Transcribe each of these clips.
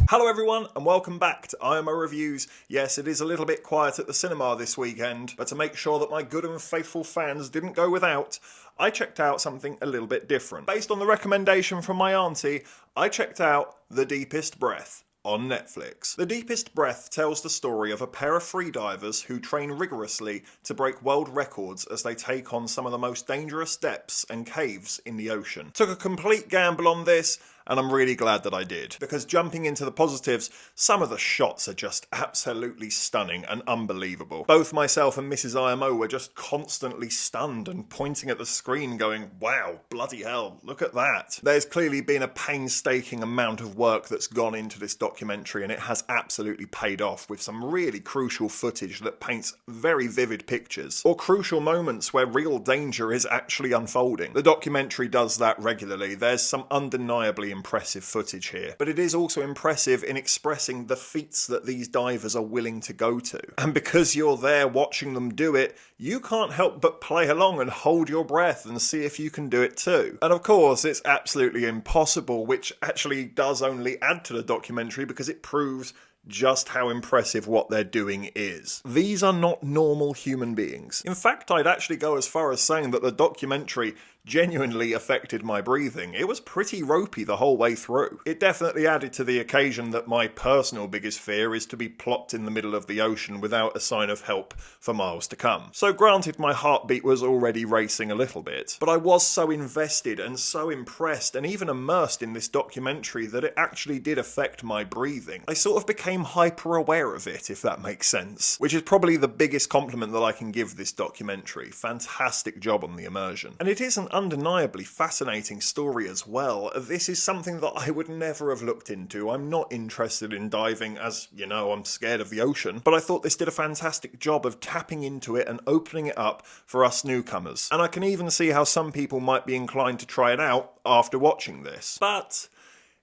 Hello everyone and welcome back to IMO Reviews. Yes, it is a little bit quiet at the cinema this weekend, but to make sure that my good and faithful fans didn't go without, I checked out something a little bit different. Based on the recommendation from my auntie, I checked out The Deepest Breath on Netflix. The Deepest Breath tells the story of a pair of freedivers who train rigorously to break world records as they take on some of the most dangerous depths and caves in the ocean. Took a complete gamble on this, and I'm really glad that I did, because jumping into the positives, some of the shots are just absolutely stunning and unbelievable. Both myself and Mrs. IMO were just constantly stunned and pointing at the screen going, wow, bloody hell, look at that. There's clearly been a painstaking amount of work that's gone into this documentary, and it has absolutely paid off with some really crucial footage that paints very vivid pictures, or crucial moments where real danger is actually unfolding. The documentary does that regularly. There's some undeniably impressive footage here, but it is also impressive in expressing the feats that these divers are willing to go to. And because you're there watching them do it, you can't help but play along and hold your breath and see if you can do it too. And of course, it's absolutely impossible, which actually does only add to the documentary because it proves just how impressive what they're doing is. These are not normal human beings. In fact, I'd actually go as far as saying that the documentary genuinely affected my breathing. It was pretty ropey the whole way through. It definitely added to the occasion that my personal biggest fear is to be plopped in the middle of the ocean without a sign of help for miles to come. So granted, my heartbeat was already racing a little bit, but I was so invested and so impressed and even immersed in this documentary that it actually did affect my breathing. I sort of became hyper aware of it, if that makes sense, which is probably the biggest compliment that I can give this documentary. Fantastic job on the immersion. And it is an undeniably fascinating story as well. This is something that I would never have looked into. I'm not interested in diving, as you know, I'm scared of the ocean, but I thought this did a fantastic job of tapping into it and opening it up for us newcomers. And I can even see how some people might be inclined to try it out after watching this. But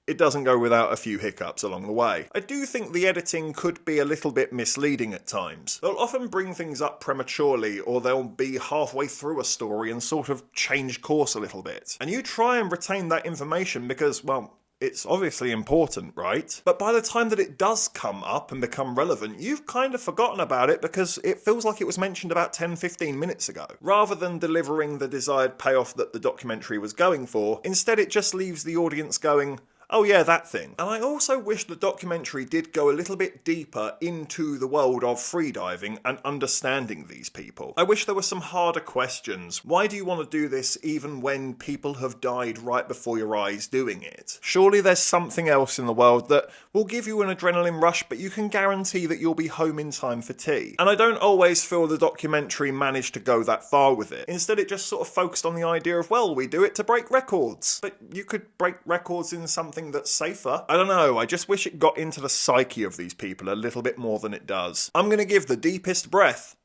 it doesn't go without a few hiccups along the way. I do think the editing could be a little bit misleading at times. They'll often bring things up prematurely, or they'll be halfway through a story and sort of change course a little bit. And you try and retain that information because, well, it's obviously important, right? But by the time that it does come up and become relevant, you've kind of forgotten about it because it feels like it was mentioned about 10-15 minutes ago. Rather than delivering the desired payoff that the documentary was going for, instead it just leaves the audience going, oh yeah, that thing. And I also wish the documentary did go a little bit deeper into the world of freediving and understanding these people. I wish there were some harder questions. Why do you want to do this even when people have died right before your eyes doing it? Surely there's something else in the world that will give you an adrenaline rush, but you can guarantee that you'll be home in time for tea. And I don't always feel the documentary managed to go that far with it. Instead, it just sort of focused on the idea of, well, we do it to break records. But you could break records in something that's safer. I don't know, I just wish it got into the psyche of these people a little bit more than it does. I'm gonna give The Deepest Breath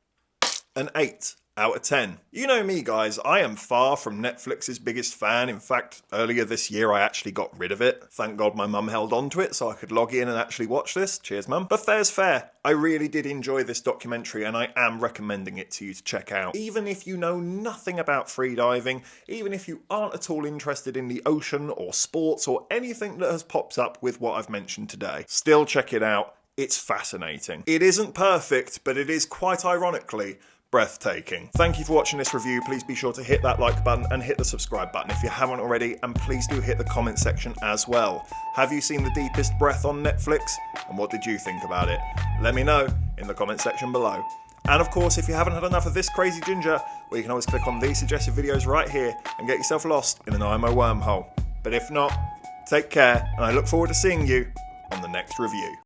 an 8 out of 10. You know me, guys, I am far from Netflix's biggest fan. In fact, earlier this year I actually got rid of it. Thank God my mum held on to it so I could log in and actually watch this. Cheers, mum. But fair's fair. I really did enjoy this documentary and I am recommending it to you to check out. Even if you know nothing about freediving, even if you aren't at all interested in the ocean or sports or anything that has popped up with what I've mentioned today, still check it out. It's fascinating. It isn't perfect, but it is quite ironically breathtaking. Thank you for watching this review. Please be sure to hit that like button and hit the subscribe button if you haven't already, and please do hit the comment section as well. Have you seen The Deepest Breath on Netflix? And what did you think about it? Let me know in the comment section below. And of course, if you haven't had enough of this crazy ginger, well, you can always click on these suggested videos right here and get yourself lost in an IMO wormhole. But if not, take care, and I look forward to seeing you on the next review.